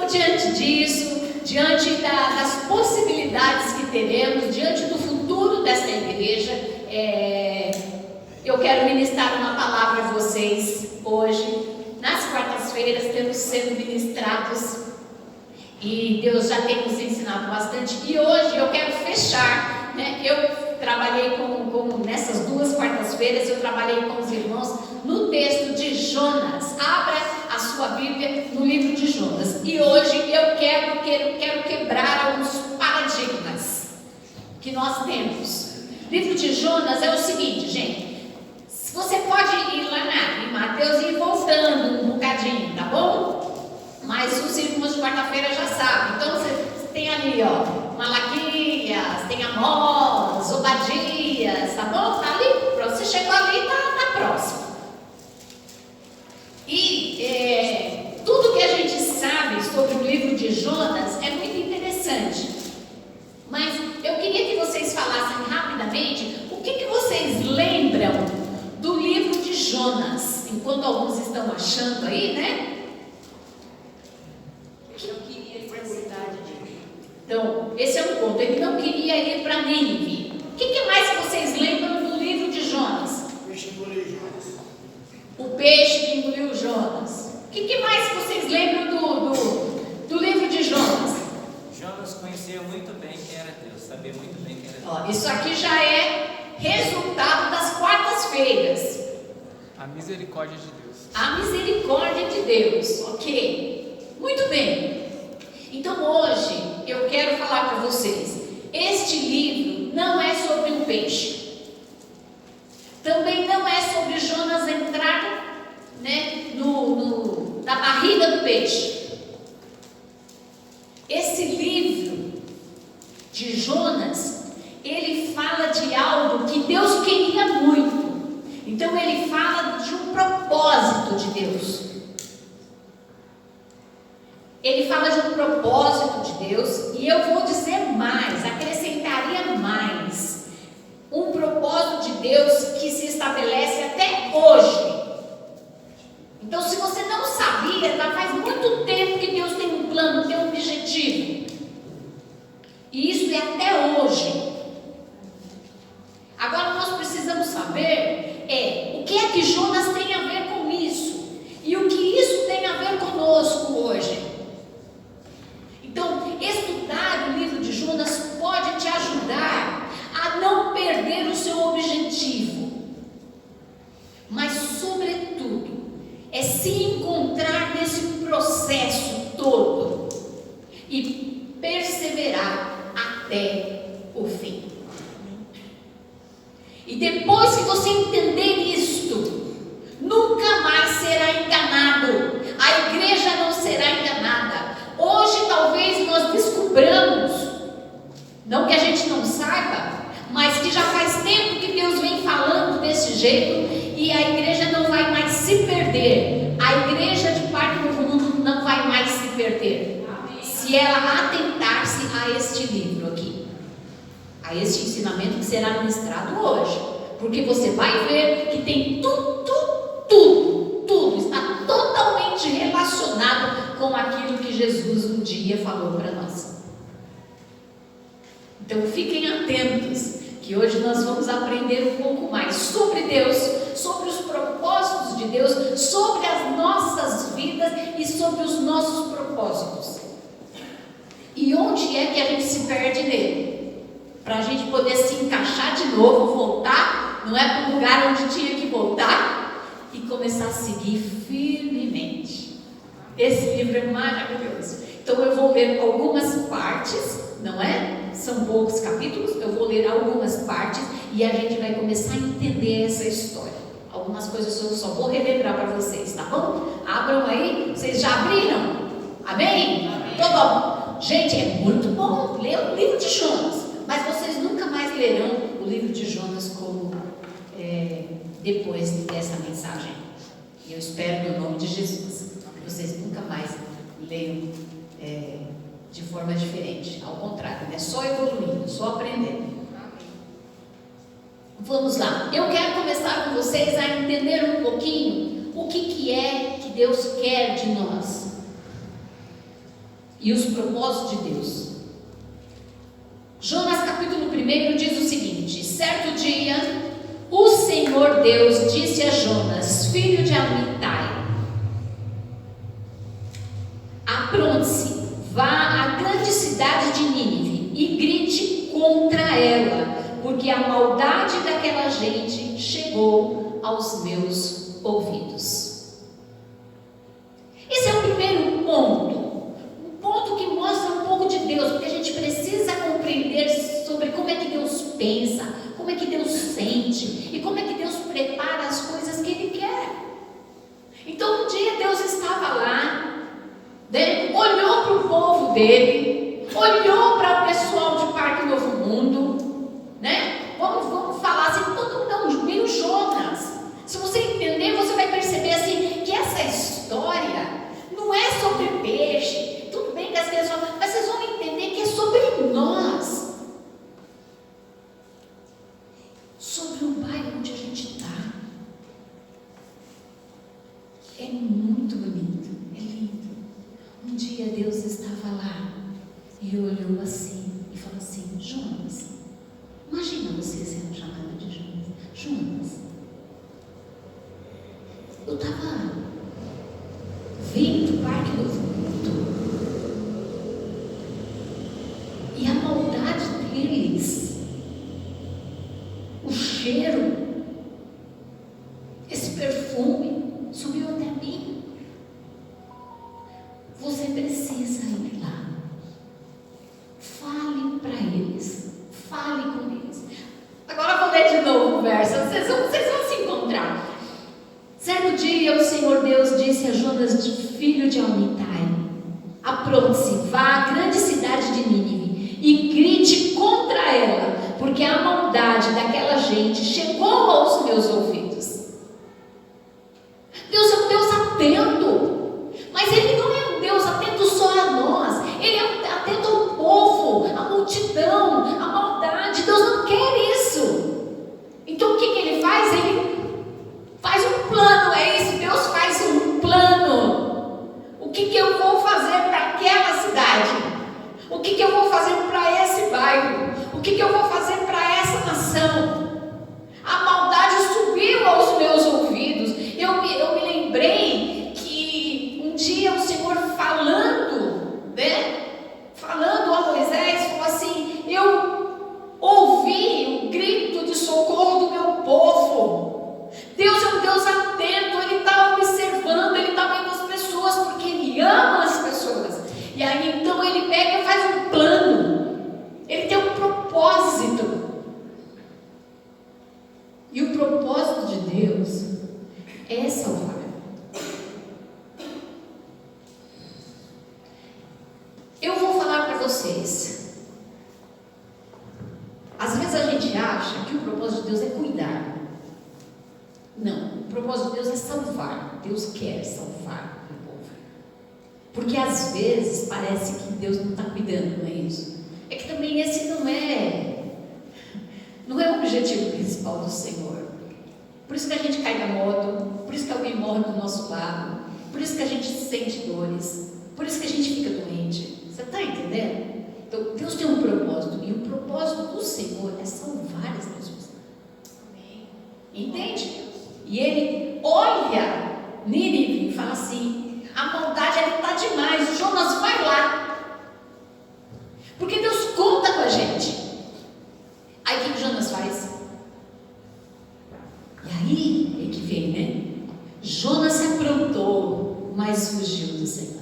Então, diante disso, diante das possibilidades que teremos, diante do futuro desta igreja, eu quero ministrar uma palavra a vocês hoje. Nas quartas-feiras temos sendo ministrados e Deus já tem nos ensinado bastante. E hoje eu quero fechar, né? Eu trabalhei nessas 2 quartas-feiras, eu trabalhei com os irmãos no texto de Jonas. Abra a sua Bíblia no livro de Jonas. E hoje eu quero quebrar alguns paradigmas que nós temos. O livro de Jonas é o seguinte, gente. Você pode ir lá em Mateus e ir voltando um bocadinho, tá bom? Mas os irmãos de quarta-feira já sabem. Então você tem ali, ó, Malaquias, tem Amós, Obadias, tá bom? Tá ali, pronto. Você chegou ali, tá próximo. E tudo que a gente sabe sobre o livro de Jonas é muito interessante. Mas eu queria que vocês falassem rapidamente o que vocês lembram do livro de Jonas, enquanto alguns estão achando aí, né? Eu queria ir para a cidade de... Então, esse é um ponto. Ele não queria ir para Nínive. O que mais vocês lembram do livro de Jonas? O peixe engoliu Jonas. O peixe que engoliu Jonas. O que mais vocês lembram do livro de Jonas? Jonas conhecia muito bem quem era Deus, sabia muito bem quem era Deus. Ó, isso aqui já é resultado das quartas-feiras. A misericórdia de Deus. A misericórdia de Deus, ok? Muito bem. Então hoje eu quero falar para vocês. Este livro não é sobre um peixe. Também não é sobre Jonas entrar, né, na barriga do peixe. Esse livro de Jonas, ele fala de algo que Deus queria muito. Então ele fala de um propósito de Deus. Ele fala de um propósito de Deus, e eu vou dizer mais, acrescentaria mais. Um propósito de Deus que se estabelece até hoje. Então, se você não sabia, já faz muito tempo que Deus tem um plano, tem um objetivo. E isso é até hoje. Agora nós precisamos saber o que é que Jonas tem a ver com isso. E o que isso tem a ver conosco hoje. Então, estudar o livro de Jonas pode te ajudar a não perder o seu objetivo. Mas, sobretudo, é se encontrar nesse processo todo e perseverar até o fim. E depois que você entender isto, nunca mais será enganado. A igreja não será enganada. Hoje talvez nós descobramos, não que a gente não saiba, mas que já faz tempo que Deus vem falando desse jeito, e a igreja não vai mais se perder. A igreja de parte do mundo não vai mais se perder. Se ela atentar-se a este livro aqui, a este ensinamento que será ministrado hoje, porque você vai ver que tem tudo está totalmente relacionado com aquilo que Jesus um dia falou para nós. Então fiquem atentos, que hoje nós vamos aprender um pouco mais sobre Deus, sobre os propósitos de Deus, sobre as nossas vidas e sobre os nossos propósitos. E onde é que a gente se perde nele? Para a gente poder se encaixar de novo, voltar, não é para o lugar onde tinha que voltar, e começar a seguir firmemente. Esse livro é maravilhoso. Então eu vou ler algumas partes, não é? São poucos capítulos, eu vou ler algumas partes e a gente vai começar a entender essa história. Algumas coisas eu só vou relembrar para vocês, tá bom? Abram aí, vocês já abriram? Amém? Então bom. Gente, é muito bom ler o livro de Jonas, mas vocês nunca mais lerão o livro de Jonas como depois dessa mensagem. E eu espero no nome de Jesus que vocês nunca mais leiam de forma diferente. Ao contrário, é só evoluindo, só aprendendo. Vamos lá. Eu quero começar com vocês a entender um pouquinho o que é que Deus quer de nós. e os propósitos de Deus. Jonas capítulo 1 diz o seguinte: certo dia, o Senhor Deus disse a Jonas, filho de Amitai: apronte-se, vá à grande cidade de Nínive e grite contra ela, porque a maldade daquela gente chegou aos meus ouvidos. Esse é o primeiro ponto, um ponto que mostra um pouco de Deus, porque a gente precisa compreender sobre como é que Deus pensa, como é que Deus sente e como é que Deus prepara as coisas que Ele quer. Então um dia Deus estava lá, olhou para o povo dele, olhou para o pessoal de Parque Novo Mundo, né? Vamos falar assim, não, meio Jonas. Se você entender, você vai perceber assim, que essa história não é sobre peixe. Tudo bem que as pessoas, mas vocês vão entender que é sobre nós, sobre o bairro onde a gente está. É muito bonito, é lindo. Um dia Deus estava lá e olhou assim e falou assim: Jonas, imagina você sendo chamado de Jonas. Jonas, eu estava vendo o Parque Novo Mundo e a maldade deles, o cheiro, esse perfume subiu até mim. Você precisa ir lá, fale para eles, fale com eles. Agora eu vou ler de novo o verso, vocês vão se encontrar. Certo dia o Senhor Deus disse a Jonas, filho de Amitai: apronte-se, vá à grande cidade de Nínive e grite contra ela, porque a maldade daquela gente chegou aos meus ouvidos. Deus é um Deus atento, mas Ele não é um Deus atento só a nós, Ele é atento ao povo, à multidão, à maldade. Deus não quer isso. Então o que Ele faz? Ele faz um plano, é isso, Deus faz um plano. O que eu vou fazer para aquela cidade? O que eu vou fazer para esse bairro? O que eu vou fazer para essa nação? A maldade subiu aos meus ouvidos. Eu me lembrei que um dia o Senhor falando a Moisés, falou assim: eu ouvi o grito de socorro do meu povo. Deus é um Deus atento, Ele está observando, Ele está vendo as pessoas, porque Ele ama as pessoas. E aí então Ele pega e faz um plano, Ele tem um propósito. E o propósito de Deus é salvar. Eu vou falar para vocês. Às vezes a gente acha que o propósito de Deus é cuidar. Não, o propósito de Deus é salvar. Deus quer salvar o povo. Porque às vezes parece que Deus não está cuidando, não é isso? É que também esse não é o objetivo principal do Senhor. Por isso que a gente cai da moto, por isso que alguém morre do nosso lado, por isso que a gente sente dores, por isso que a gente fica doente. Você está entendendo? Então Deus tem um propósito, e o propósito do Senhor é salvar as pessoas. Entende? E Ele olha Nínive e fala assim: a maldade está demais, Jonas, vai lá. Porque Deus conta com a gente. Aí o que Jonas faz? E aí é que vem, né? Jonas se aprontou, mas fugiu do Senhor.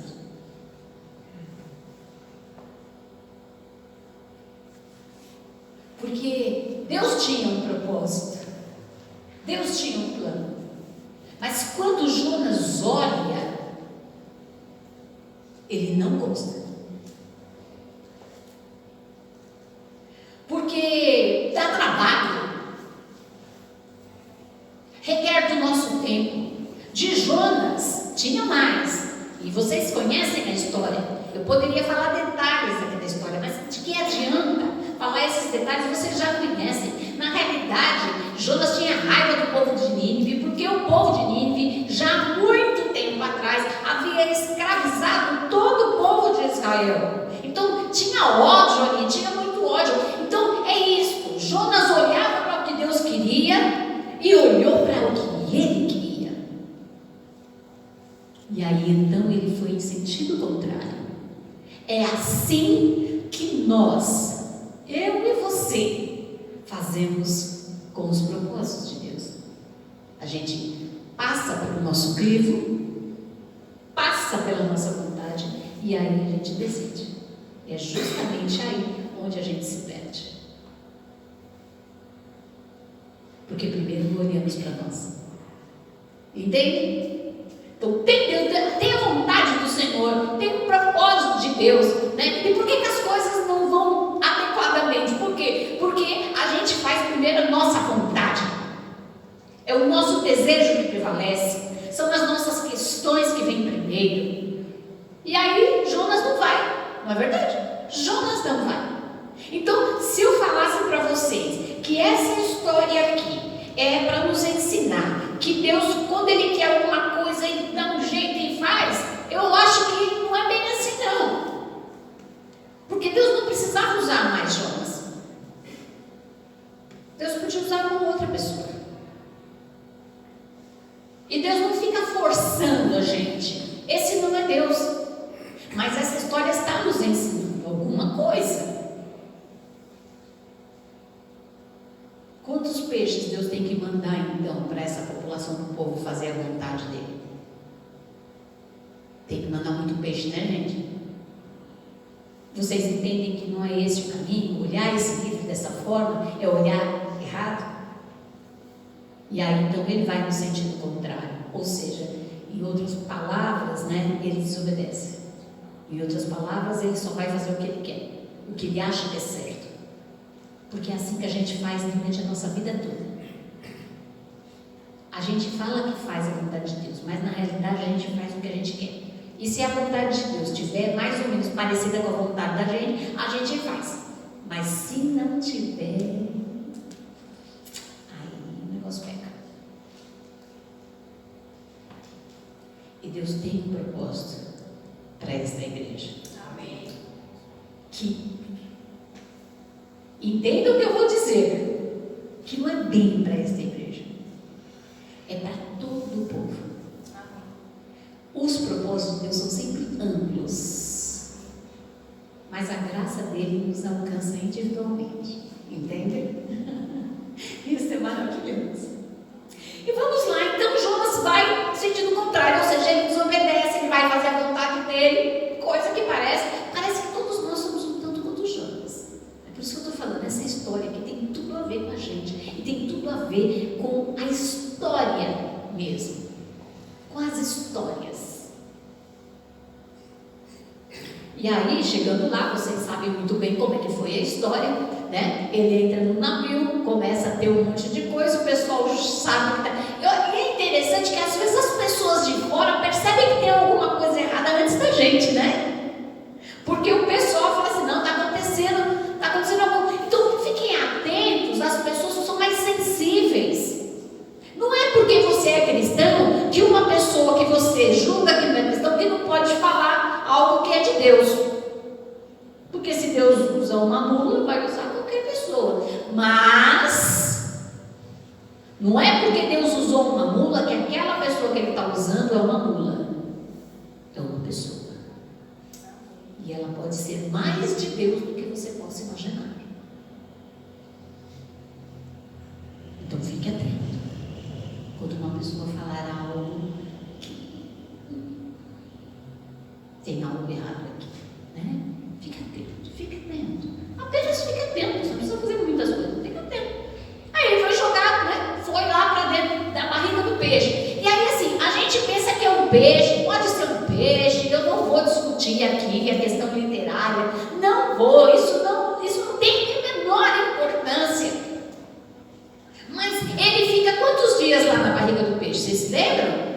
Porque Deus tinha um propósito, Deus tinha um plano. Mas quando Jonas olha, ele não gosta. Porque dá trabalho, requer do nosso tempo. De Jonas tinha mais, e vocês conhecem a história. Eu poderia falar detalhes aqui da história, mas de que adianta falar esses detalhes? Vocês já conhecem. Na realidade, Jonas tinha raiva do povo de Nínive, porque o povo de Nínive já há muito tempo atrás havia escravizado todo o povo de Israel. Israel. Então tinha ódio ali, tinha muito ódio. Então é isso, Jonas olhava para o que Deus queria e olhou para o que ele queria. E aí então ele foi em sentido contrário. É assim que nós, eu e você, fazemos com os propósitos de Deus. A gente passa pelo nosso crivo, passa pela nossa vontade, e aí a gente decide. É justamente aí onde a gente se perde. Porque primeiro olhamos para nós. Entende? Então tem a vontade do Senhor, tem o propósito de Deus, né? E por que as coisas não vão adequadamente? Por quê? Porque a gente faz primeiro a nossa vontade. É o nosso desejo que prevalece. São as nossas questões que vêm primeiro. E aí Jonas não vai. Não é verdade? Jonas não vai. Então, se eu falasse para vocês que essa história aqui é para nos ensinar que Deus, quando Ele quer alguma coisa, Ele dá um jeito e faz, eu acho que não é bem assim não. Porque Deus não precisava usar mais Jonas. Deus podia usar uma outra pessoa. E Deus não fica forçando a gente. Esse não é Deus. Mas essa história está nos ensinando alguma coisa. Quantos peixes Deus tem que mandar então para essa população do povo fazer a vontade dele? Tem que mandar muito peixe, né, gente? Vocês entendem que não é esse o caminho? Olhar esse livro dessa forma é olhar errado? E aí então ele vai no sentido contrário. Ou seja, em outras palavras, né, ele desobedece. Em outras palavras, ele só vai fazer o que ele quer, o que ele acha que é certo. Porque é assim que a gente faz durante a nossa vida toda. A gente fala que faz a vontade de Deus, mas na realidade a gente faz o que a gente quer. E se a vontade de Deus estiver mais ou menos parecida com a vontade da gente, a gente faz. Mas se não tiver, aí o negócio pega. E Deus tem um propósito para esta igreja. Amém. Que entenda o que eu vou dizer, que não é bem para esta igreja, é para todo o povo. Amém. Os propósitos de Deus são sempre amplos, mas a graça dele nos alcança individualmente. Entende? Isso é maravilhoso. E vamos lá, então Jonas vai no sentido contrário, ou seja, ele desobedece, ele vai fazer a vontade dele, coisa que parece que todos nós somos um tanto quanto Jonas. É por isso que eu estou falando, essa história que tem tudo a ver com a gente, e tem tudo a ver com a história mesmo, com as histórias. E aí, chegando lá, vocês sabem muito bem como é que foi a história, né? Ele entra no navio, começa a ter um monte de coisa, o pessoal sabe que tá... E é interessante que às vezes as pessoas de fora percebem que tem alguma coisa errada antes da gente, né? Porque o pessoal fala assim, não, está acontecendo algo. Então fiquem atentos, as pessoas são mais sensíveis. Não é porque você é cristão que uma pessoa que você julga que não é cristão, que não pode falar algo que é de Deus. Porque se Deus usa uma mula, vai usar qualquer pessoa. Mas não é porque Deus usou uma mula que aquela pessoa que ele está usando é uma mula. É uma pessoa. E ela pode ser mais de Deus do que você possa imaginar. Então fique atento. Quando uma pessoa falar algo que tem algo errado aqui, né? Fique atento. Apenas fique atento. Você não precisa fazer muitas coisas. Fique atento. Aí ele foi jogado, né? Foi lá para dentro da barriga do peixe. E aí assim, a gente pensa que é um peixe, pode ser um peixe. Eu não vou discutir aqui a questão literária. Não vou, isso não tem a menor importância. Mas ele fica quantos dias lá na barriga do peixe? Vocês se lembram?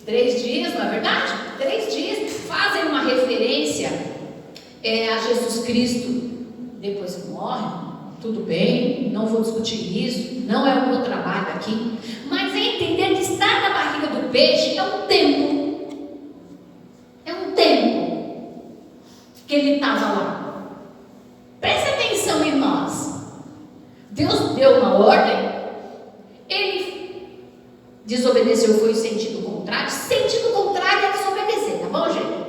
3 dias, não é verdade? 3 dias fazem uma referência a Jesus Cristo depois que morre. Tudo bem, não vou discutir isso, não é o meu trabalho aqui. Mas é entender que estar na barriga do peixe é um tempo. ele estava lá. Preste atenção em nós. Deus deu uma ordem, ele desobedeceu, foi o sentido contrário. Sentido contrário é desobedecer, tá bom, gente?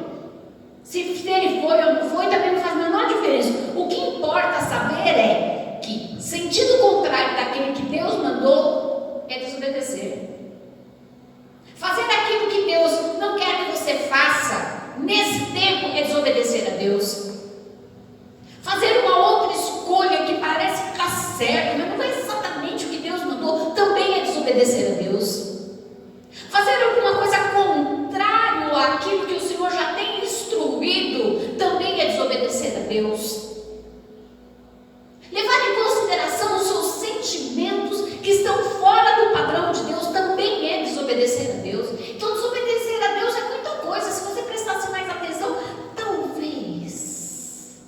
Se ele foi ou não foi, também não faz a menor diferença. O que importa saber é que sentido contrário daquele que Deus mandou é desobedecer. Fazer aquilo que Deus não quer que você faça nesse tempo é desobedecer a Deus. Fazer uma outra escolha que parece ficar certo, mas não é exatamente o que Deus mandou, também é desobedecer a Deus. Fazer alguma coisa contrário àquilo que o Senhor já tem instruído também é desobedecer a Deus. Levar em consideração os seus sentimentos que estão fora do padrão de Deus também é desobedecer a Deus. Então, desobedecer a Deus é muita coisa. Se você prestasse mais atenção, talvez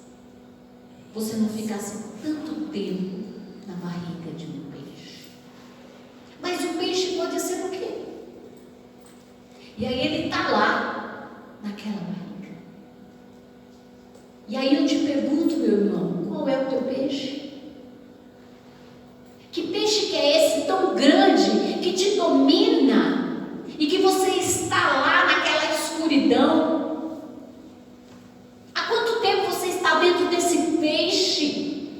você não ficasse tanto tempo na barriga de um peixe. Mas o peixe pode ser o quê? E aí ele está lá, naquela barriga. E aí eu te pergunto, meu irmão, qual é o teu peixe? Que peixe que é esse tão grande, que te domina, e que você está lá naquela escuridão? Há quanto tempo você está dentro desse peixe?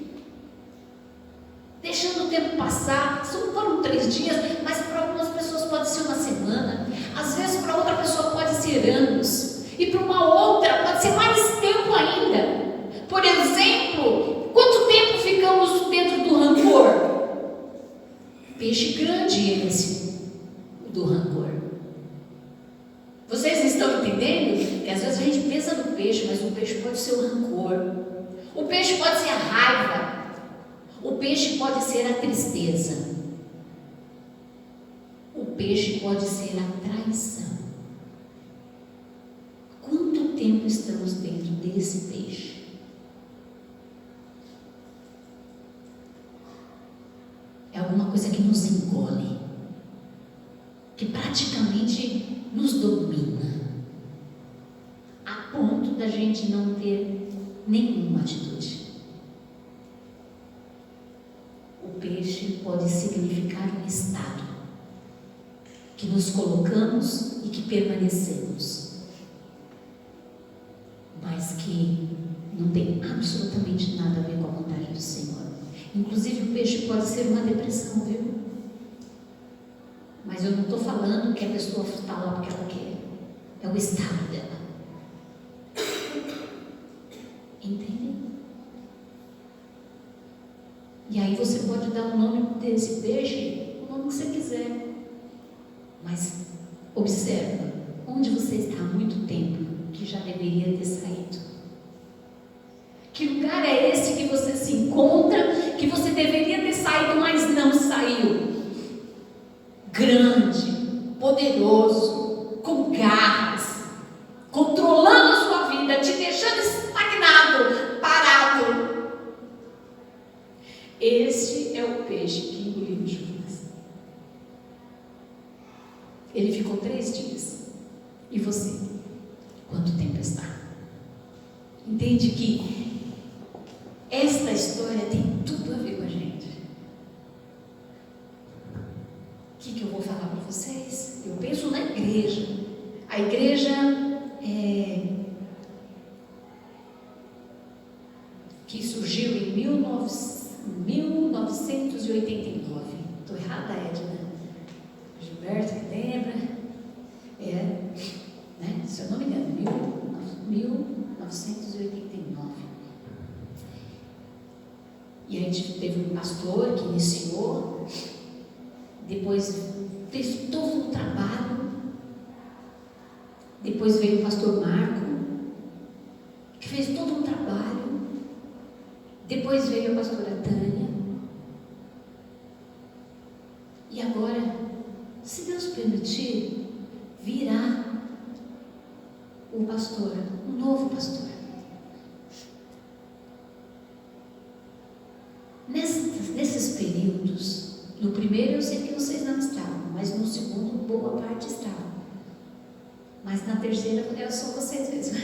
Deixando o tempo passar. Foram 3 dias, mas para algumas pessoas pode ser uma semana. Às vezes para outra pessoa pode ser anos. E para uma outra pode ser mais tempo ainda. Por exemplo, quanto tempo ficamos dentro do rancor? Peixe grande esse, do rancor. Vocês estão entendendo? Que às vezes a gente pensa no peixe, mas o peixe pode ser o rancor. O peixe pode ser a raiva. O peixe pode ser a tristeza. O peixe pode ser a traição. Quanto tempo estamos dentro desse peixe? É alguma coisa que nos engole, que praticamente nos domina, a ponto da gente não ter nenhuma atitude. O peixe pode significar um estado que nos colocamos e que permanecemos, mas que não tem absolutamente nada a ver com a vontade do Senhor. Inclusive o peixe pode ser uma depressão, viu? Mas eu não estou falando que a pessoa está lá porque ela quer. É o estado dela. Entende? E aí você pode dar o nome desse peixe, o nome que você quiser. Mas observa, onde você está há muito tempo, que já deveria ter saído. Que lugar é esse que você se encontra, que você deveria ter saído, mas não saiu? Grande, poderoso, com garras, controlando a sua vida, te deixando estagnado, parado. Este é o peixe que engoliu Jonas. Ele ficou 3 dias. E você? Quanto tempo está? Entende que esta história tem tudo a ver com a gente. O que eu vou falar para vocês? Eu penso na igreja. A igreja que surgiu em 1989. Estou errada, Edna? Gilberto, que lembra? Né? Se eu não me engano, 1989. E a gente teve um pastor que iniciou, depois fez todo um trabalho, depois veio o pastor Marco, que fez todo um trabalho, depois veio a pastora Tânia, e agora, se Deus permitir, virá o pastor, um novo pastor. Nesses períodos, no primeiro eu sei que vocês não estavam, mas no segundo boa parte estavam. Mas na terceira é só vocês mesmos.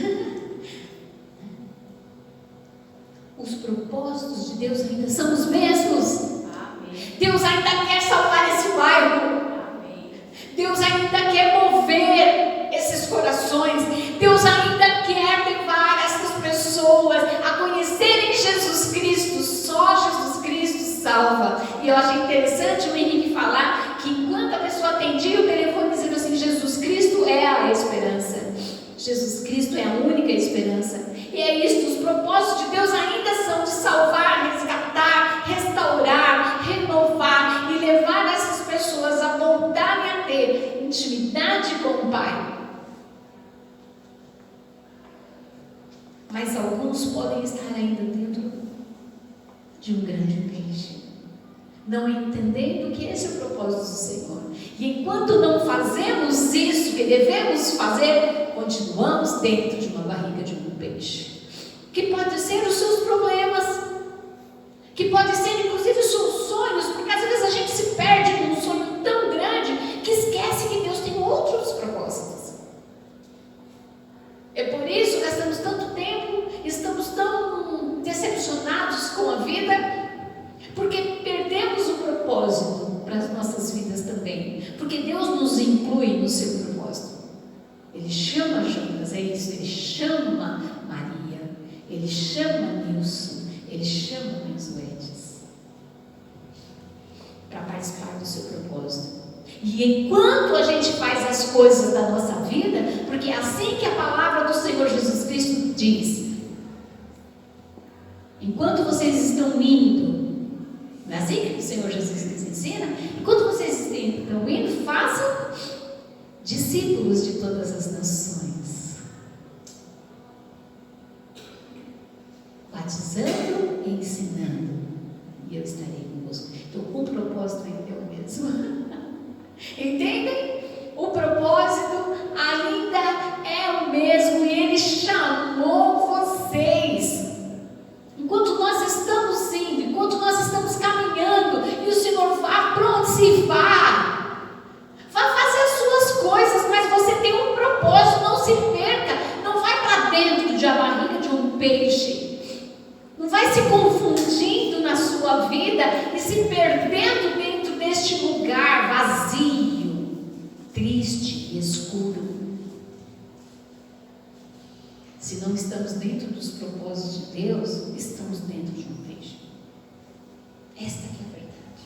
propósitos de Deus ainda são os mesmos. Amém. Deus ainda quer salvar esse bairro. Amém. Deus ainda quer mover esses corações. Deus ainda quer levar essas pessoas a conhecerem Jesus Cristo. Só Jesus Cristo salva. E eu achei interessante o Henrique falar que enquanto a pessoa atendia o telefone dizendo assim: Jesus Cristo é a esperança. Jesus Cristo é a única esperança. E é isso, os propósitos de Deus ainda são de salvar, resgatar, restaurar, renovar e levar essas pessoas a voltarem a ter intimidade com o Pai. Mas alguns podem estar ainda dentro de um grande peixe, não entendendo que esse é o propósito do Senhor. E enquanto não fazemos isso que devemos fazer, continuamos dentro de uma barriga de um peixe. Que pode ser os seus problemas, que pode ser inclusive os seus sonhos, porque às vezes a gente se perde num sonho tão grande que esquece que Deus tem outros propósitos. É por isso que gastamos tanto tempo, estamos tão decepcionados com a vida, porque perdemos o propósito para as nossas vidas também. Porque Deus nos inclui no seu propósito. Ele chama Jonas, é isso, ele chama Maria, ele chama Nilson, ele chama Mensuetes para participar do seu propósito. E enquanto a gente faz as coisas da nossa vida, porque é assim que a palavra do Senhor Jesus Cristo diz: enquanto vocês estão indo, não é assim que o Senhor Jesus Cristo ensina? Enquanto vocês estão indo, façam discípulos de todas as nações, batizando e ensinando, e eu estarei convosco. Então o propósito ainda é o mesmo. Entendem? O propósito ainda é o mesmo, e Ele chamou vocês. Enquanto nós estamos indo, enquanto nós estamos caminhando, e o Senhor fala: pronto-se, vá fazer as suas coisas, mas você tem um propósito, não se perca, não vai para dentro de a barriga de um peixe, não vai se confundindo na sua vida e se perdendo dentro deste lugar vazio, triste e escuro. Se não estamos dentro dos propósitos de Deus, estamos dentro de um peixe. Esta que é a verdade.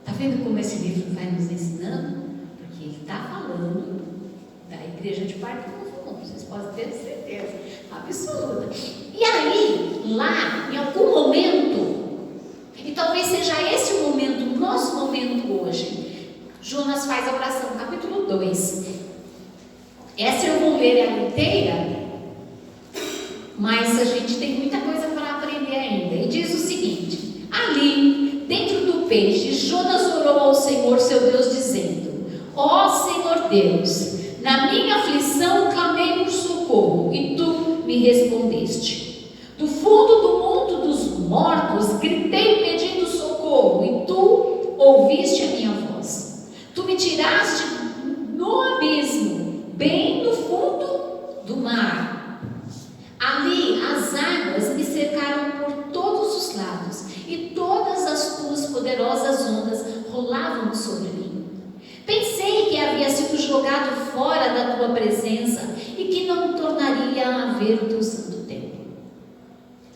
Está vendo como esse livro vai nos ensinando? Porque ele está falando da igreja de Parque Novo. Vocês podem ter certeza absoluta. E aí, lá, em algum momento, e talvez seja esse o momento, o nosso momento hoje, Jonas faz a oração, capítulo 2. Essa eu vou ler ela inteira, mas a gente tem muita coisa para aprender ainda. E diz o seguinte: ali, dentro do peixe, Jonas orou ao Senhor seu Deus, dizendo: ó Senhor Deus, na minha aflição clamei por socorro, e tu me respondeste. Do fundo do mundo dos mortos gritei pedindo socorro, e tu ouviste a minha voz. Tu me tiraste no abismo, bem no fundo do mar. Ali as águas me cercaram por todos os lados, e todas as tuas poderosas ondas rolavam sobre mim. Pensei que havia sido jogado fora da tua presença e que não tornaria a ver o teu santo templo.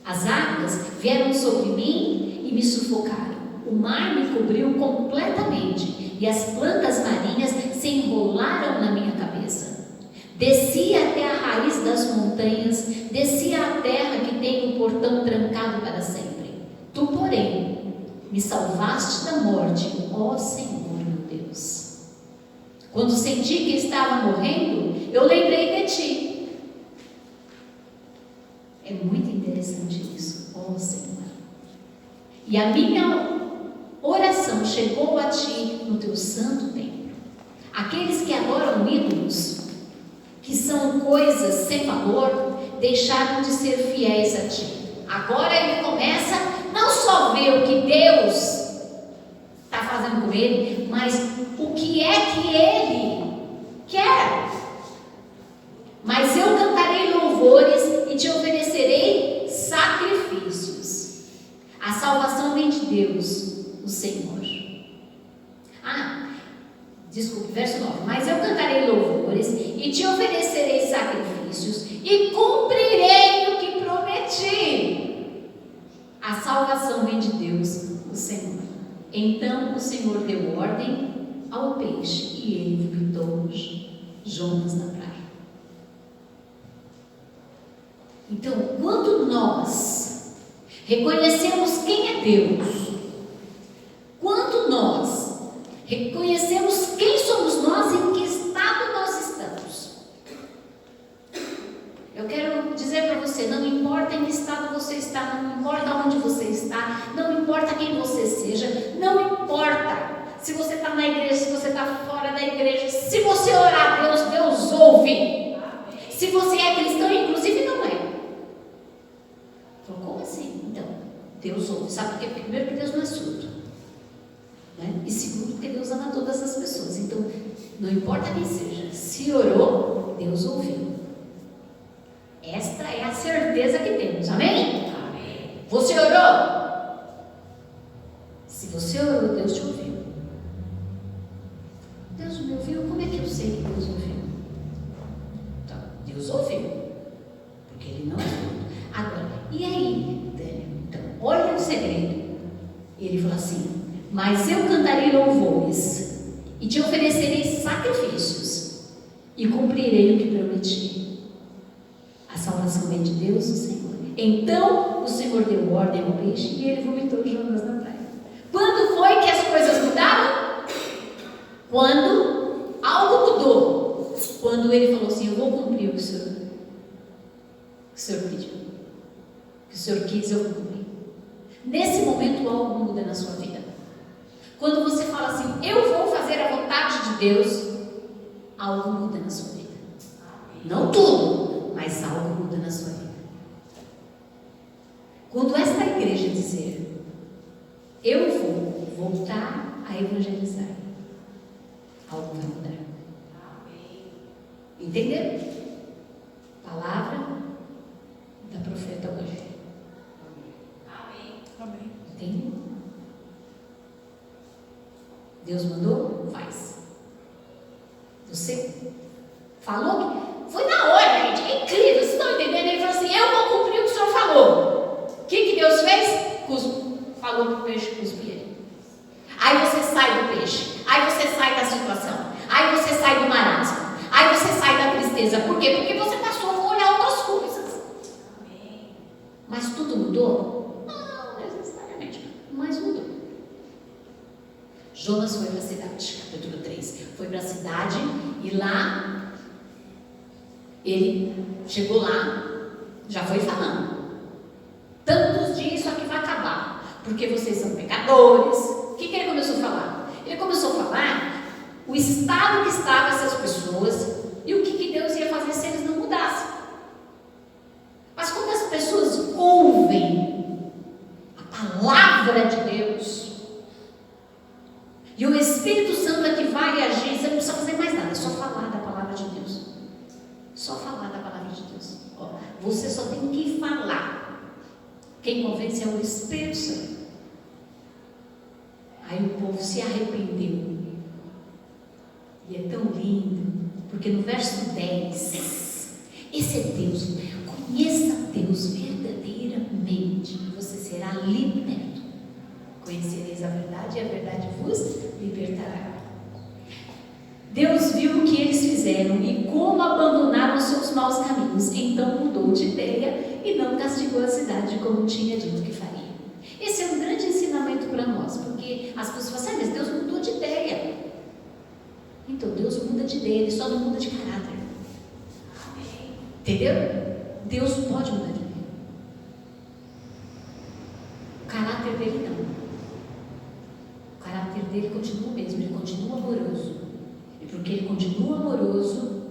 As águas vieram sobre mim e me sufocaram. O mar me cobriu completamente e as plantas marinhas se enrolaram na minha cabeça. Desci até a raiz das montanhas, desci à terra que tem um portão trancado para sempre. Tu, porém, me salvaste da morte, ó Senhor meu Deus. Quando senti que estava morrendo, eu lembrei de ti. É muito interessante isso, ó Senhor. E a minha oração chegou a ti no teu santo templo. Aqueles que adoram ídolos, que são coisas sem valor, deixaram de ser fiéis a ti. Agora ele começa não só ver o que Deus está fazendo com ele, mas o que é que ele quer. Mas eu cantarei louvores e te oferecerei sacrifícios verso 9: mas eu cantarei louvores e te oferecerei sacrifícios e cumprirei o que prometi. A salvação vem de Deus, o Senhor. Então o Senhor deu ordem ao peixe e ele vomitou Jonas na praia. Então, quando nós reconhecemos quem é Deus, quando nós reconhecemos quem somos nós e em que estado nós estamos, eu quero dizer para você, não importa em que estado você está, não importa onde você está, não importa quem você seja, não importa se você está na igreja, se você está fora da igreja, se você orar a Deus, Deus ouve. Se você é cristão, inclusive não é. Então, como assim? Então, Deus ouve. Sabe por quê? Porque primeiro que Deus não é surdo, né? E segundo porque Deus ama todas as pessoas. Então, não importa quem seja, se orou, Deus ouviu. Esta é a certeza que temos. Amém? Amém. Você orou? Se você orou, Deus te ouviu. Deus me ouviu? Como é que eu sei que Deus ouviu? Então, Deus ouviu, porque Ele não é surdo. Agora, e aí, Daniel? Então, olha o segredo. Ele falou assim: mas eu cantarei louvores e te oferecerei sacrifícios e cumprirei o que prometi. A salvação vem de Deus, o Senhor. Então o Senhor deu ordem ao peixe e ele vomitou Jonas na praia. Quando foi que as coisas mudaram? Quando algo mudou. Quando ele falou assim: eu vou cumprir o que o Senhor pediu. O que o Senhor quis, eu cumpri. Nesse momento algo muda na sua vida. Quando você fala assim: eu vou fazer a vontade de Deus, algo muda na sua vida. Não tudo, mas algo muda na sua vida. Quando esta igreja dizer: eu vou voltar a evangelizar, algo vai mudar. Entenderam? Palavra da profeta hoje. Amém. Entendeu? Deus mandou? Faz. Você falou que foi na hora, gente. É incrível, vocês estão entendendo? Ele falou assim: eu vou cumprir o que o Senhor falou. O que Deus fez? Falou que o peixe cuspia. Aí você sai do peixe. Aí você sai da situação. Aí você sai do marasmo. Aí você sai da tristeza. Por quê? Porque você passou a olhar outras coisas. Mas tudo mudou? Não necessariamente. Mas mudou. Jonas foi para a cidade, capítulo 3. Foi para a cidade e lá, ele chegou lá, já foi falando: tantos dias isso aqui vai acabar, porque vocês são pecadores. O que ele começou a falar? Ele começou a falar o estado que estavam essas pessoas e o que Deus ia fazer se eles não mudassem. Mas quando as pessoas ouvem a palavra de Deus, e o Espírito Santo é que vai agir, você não precisa fazer mais nada, é só falar da palavra de Deus. Só falar da palavra de Deus. Ó, você só tem que falar. Quem convence é o Espírito Santo. Aí o povo se arrependeu. E é tão lindo, porque no verso 10, esse é Deus. Conheça Deus verdadeiramente e você será liberto. Conhecereis a verdade e a verdade vos libertará. Deus viu o que eles fizeram e como abandonaram os seus maus caminhos. Então mudou de ideia e não castigou a cidade como tinha dito que faria. Esse é um grande ensinamento para nós, porque as pessoas falam assim: mas Deus mudou de ideia. Então Deus muda de ideia, Ele só não muda de caráter. Entendeu? Deus pode mudar de ideia. O caráter dele não. O caráter dele continua o mesmo, ele continua amoroso. E porque ele continua amoroso,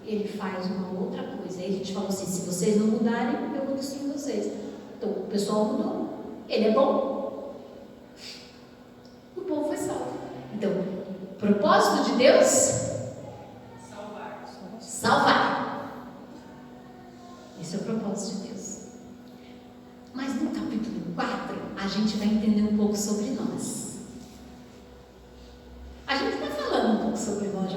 ele faz uma outra coisa. Ele te falou assim: se vocês não mudarem, eu vou destruir vocês. Então o pessoal mudou. Ele é bom. O povo foi salvo. Então, propósito de Deus? Salvar. Esse é o propósito de Deus. Mas no capítulo 4, a gente vai entender um pouco sobre nós. A gente está falando um pouco sobre nós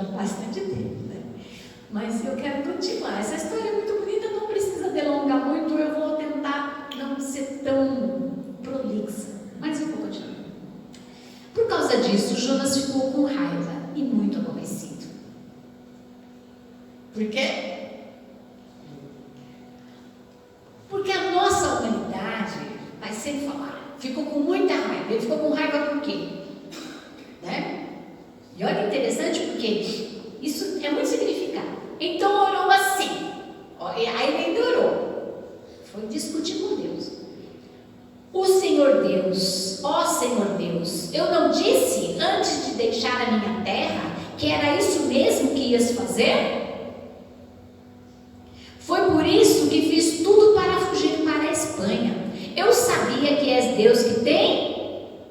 mas eu quero continuar. Essa história é muito bonita, não precisa delongar muito, eu vou tentar não ser tão prolixa, mas eu vou continuar. Por causa disso, Jonas ficou com raiva e muito aborrecido. Por quê? Porque a nossa humanidade vai sempre falar, ficou com muita raiva. Ele ficou com raiva por quê? Né? E olha, interessante porque isso é muito significado. Então orou assim. Aí ele ainda orou. Foi discutir com Deus. O Senhor Deus, ó Senhor Deus, eu não disse antes de deixar a minha terra que era isso mesmo que ias fazer? Foi por isso que fiz tudo para fugir para a Espanha. Eu sabia que és Deus que tem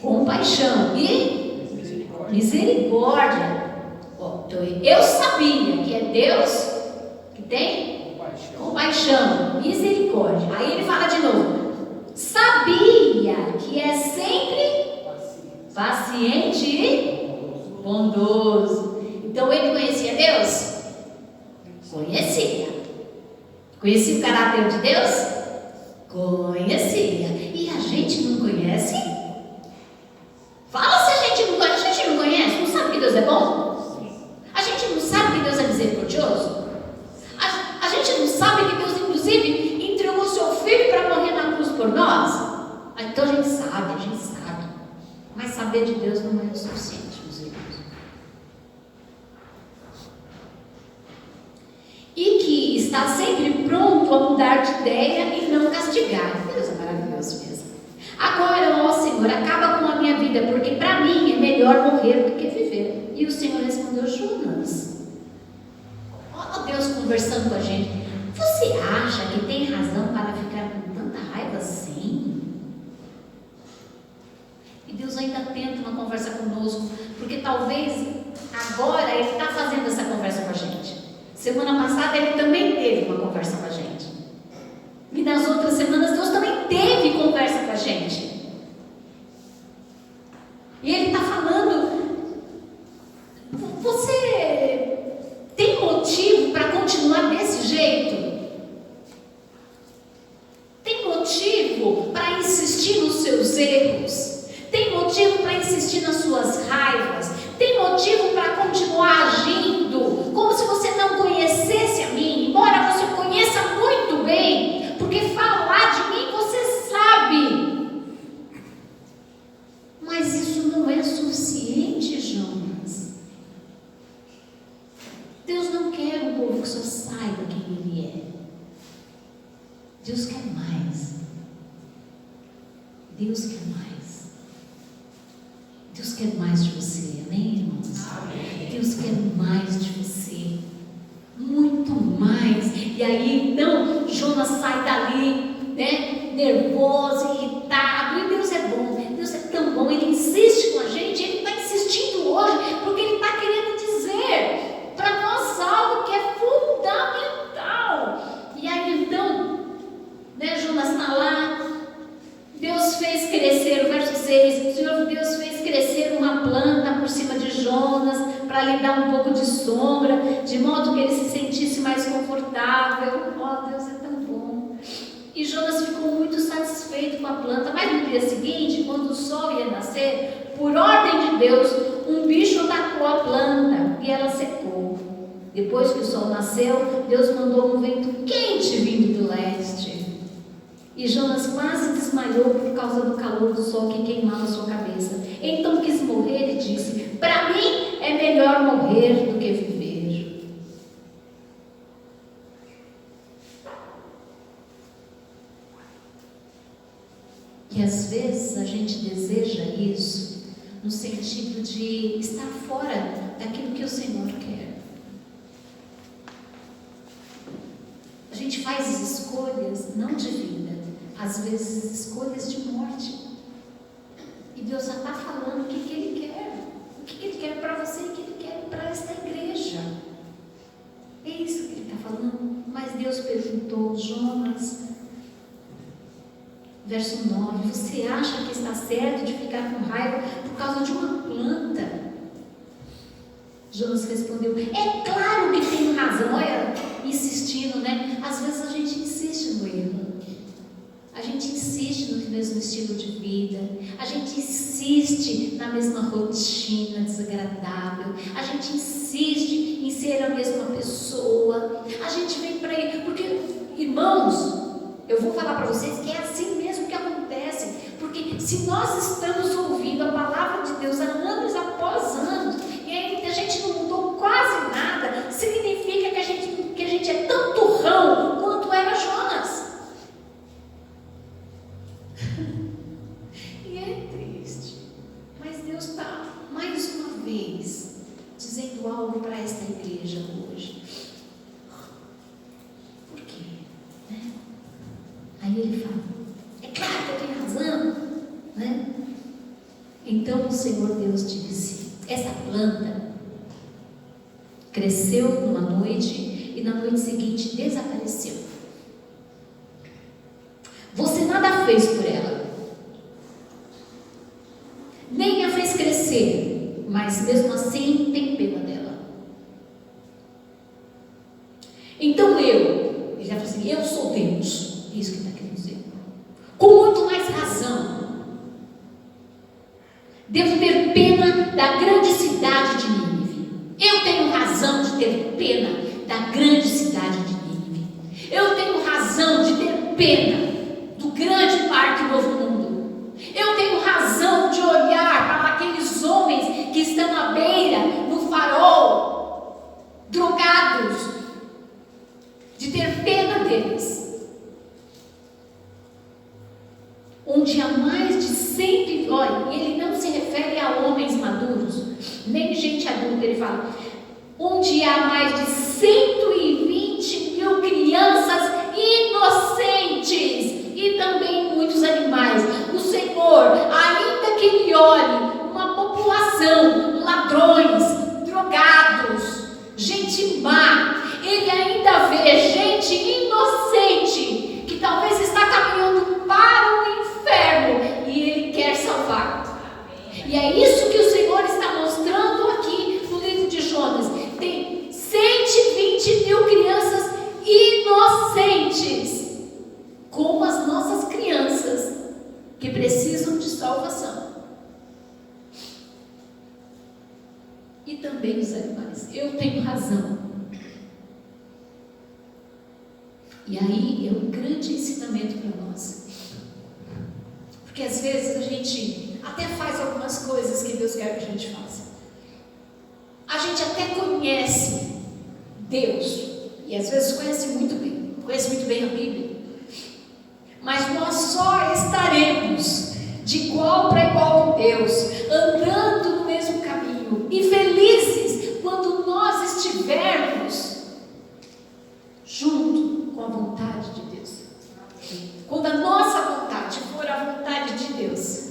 compaixão e misericórdia. Então, eu sabia que é Deus que tem compaixão, misericórdia. Aí ele fala de novo. Sabia que é sempre paciente e bondoso. Então ele conhecia Deus? Conhecia. Conhecia o caráter de Deus? Conhecia. E a gente não conhece? Fala se a gente não conhece. A gente não conhece? Não sabe que Deus é bom? A gente não sabe que Deus é misericordioso? A gente não sabe que Deus, inclusive, entregou seu filho para morrer na cruz por nós? Então a gente sabe. Mas saber de Deus não é o suficiente, meus irmãos. E que está sempre pronto a mudar de ideia e não castigar. Deus é maravilhoso mesmo. Agora, ó Senhor, acaba com a minha vida, porque para mim é melhor morrer do que viver. E o Senhor respondeu: Jonas, ó Deus conversando com a gente, você acha que tem razão para ficar com tanta raiva assim? E Deus ainda tenta uma conversa conosco, porque talvez agora Ele está fazendo essa conversa com a gente. Semana passada Ele também teve uma conversa com a gente. E nas outras semanas Deus também teve conversa com a gente. E Ele está falando: você tem motivo para continuar desse jeito? Tem motivo para insistir nos seus erros? Tem motivo para insistir nas suas raivas? Tem motivo para continuar agindo como se você não conhecesse a mim, embora você conheça muito bem, porque falar de mim você sabe. Mas isso não é suficiente, Jonas. Deus não quer um povo que só saiba quem Ele é. Deus quer mais. Deus quer mais. Deus quer mais de você, amém, irmãos? Amém. Deus quer mais de você, muito mais. E aí então Jonas sai dali, né, nervoso, irritado. E Deus é bom, Deus é tão bom. Ele insiste com a gente, Ele está insistindo hoje, porque Ele está querendo dizer para nós algo que é fundamental. E aí então, né, Jonas está lá. Deus fez crescer, o verso 6, o Senhor Deus fez crescer uma planta por cima de Jonas, para lhe dar um pouco de sombra, de modo que ele se sentisse mais confortável. Oh, Deus é tão bom. E Jonas ficou muito satisfeito com a planta, mas no dia seguinte, quando o sol ia nascer, por ordem de Deus, um bicho atacou a planta e ela secou. Depois que o sol nasceu, Deus mandou um vento quente vindo do leste. E Jonas quase desmaiou por causa do calor do sol que queimava sua cabeça. Então quis morrer e disse: para mim é melhor morrer do que viver. E às vezes a gente deseja isso no sentido de estar fora daquilo que o Senhor quer. A gente faz escolhas não de vida, às vezes escolhas de morte. E Deus já está falando o que Ele quer. O que Ele quer para você e o que Ele quer para esta igreja. É isso que Ele está falando. Mas Deus perguntou: Jonas, verso 9, você acha que está certo de ficar com raiva por causa de uma planta? Jonas respondeu: é claro que tenho razão. Olha, insistindo, né? Às vezes a gente insiste no erro. A gente insiste no mesmo estilo de vida. A gente insiste na mesma rotina desagradável. A gente insiste em ser a mesma pessoa. A gente vem para ele. Porque, irmãos, eu vou falar para vocês que é assim mesmo que acontece. Porque se nós estamos ouvindo a palavra de Deus há anos após anos, e ainda a gente não mudou quase nada, significa que a gente é tão turrão quanto era Jonas. E é triste, mas Deus está mais uma vez dizendo algo para esta igreja hoje. Por quê? Né? Aí ele fala: é claro que eu tenho razão, né? Então o Senhor Deus disse: essa planta cresceu numa noite e na noite seguinte desapareceu. Você nada fez por ela, nem a fez crescer, mas mesmo assim tem pena dela. Então ele já falou assim: eu sou Deus. Isso que ele está querendo dizer. Com muito mais razão, devo ter pena da grande cidade de Nínive. Eu tenho razão de ter pena da grande cidade de Nínive. Eu tenho razão de ter pena do grande parque Novo Mundo. Eu tenho razão de olhar para aqueles homens que estão à beira, no farol, drogados, de ter pena deles. Onde há mais de 100, olha, ele não se refere a homens maduros, nem gente adulta, ele fala, onde há mais de 120 mil crianças inocentes e também muitos animais. O Senhor, ainda que ele olhe uma população, ladrões, drogados, gente má, ele ainda vê gente inocente que talvez está caminhando para o inferno e ele quer salvar. E é isso que o Senhor está mostrando aqui no livro de Jonas. Tem 120 mil crianças inocentes, como as nossas crianças, que precisam de salvação. E também os animais. Eu tenho razão. E aí é um grande ensinamento para nós. Porque às vezes a gente até faz algumas coisas que Deus quer que a gente faça. A gente até conhece Deus, e às vezes conhece muito bem a Bíblia. Mas nós só estaremos de igual para igual com Deus, andando no mesmo caminho e felizes quando nós estivermos junto com a vontade de Deus. Quando a nossa vontade for a vontade de Deus.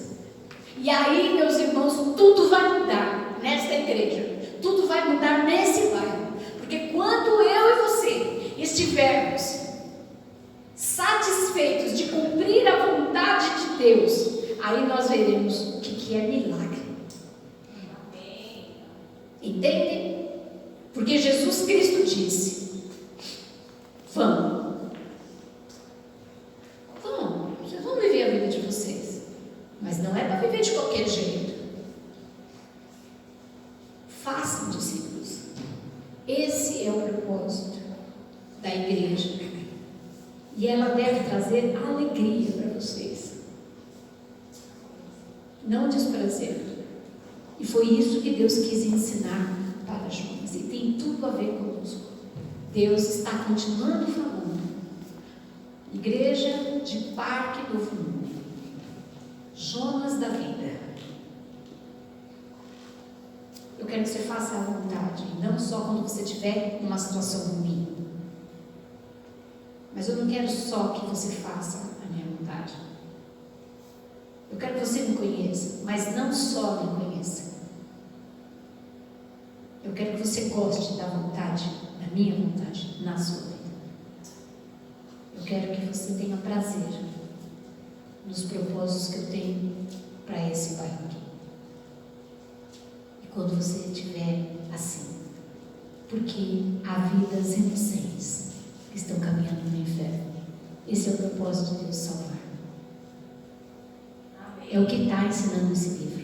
E aí, meus irmãos, tudo vai mudar nesta igreja. Tudo vai mudar nesse bairro. Porque quando eu e você estivermos satisfeitos de cumprir a vontade de Deus, aí nós veremos o que é milagre. Entendem? Porque Jesus Cristo disse: vão, vocês vão viver a vida de vocês, mas não é para viver de qualquer jeito. Façam discípulos. Esse é o propósito da igreja. E ela deve trazer alegria para vocês, não desprazer. E foi isso que Deus quis ensinar para Jonas. E tem tudo a ver conosco. Deus está continuando falando. Igreja de Parque Novo Mundo. Jonas da vida. Eu quero que você faça a vontade, não só quando você tiver uma situação ruim. Mas eu não quero só que você faça a minha vontade. Eu quero que você me conheça, mas não só me conheça. Eu quero que você goste da vontade, da minha vontade, na sua vida. Eu quero que você tenha prazer nos propósitos que eu tenho para esse bairro aqui. E quando você estiver assim. Porque há vidas inocentes que estão caminhando no inferno. Esse é o propósito de Deus salvar. É o que está ensinando esse livro.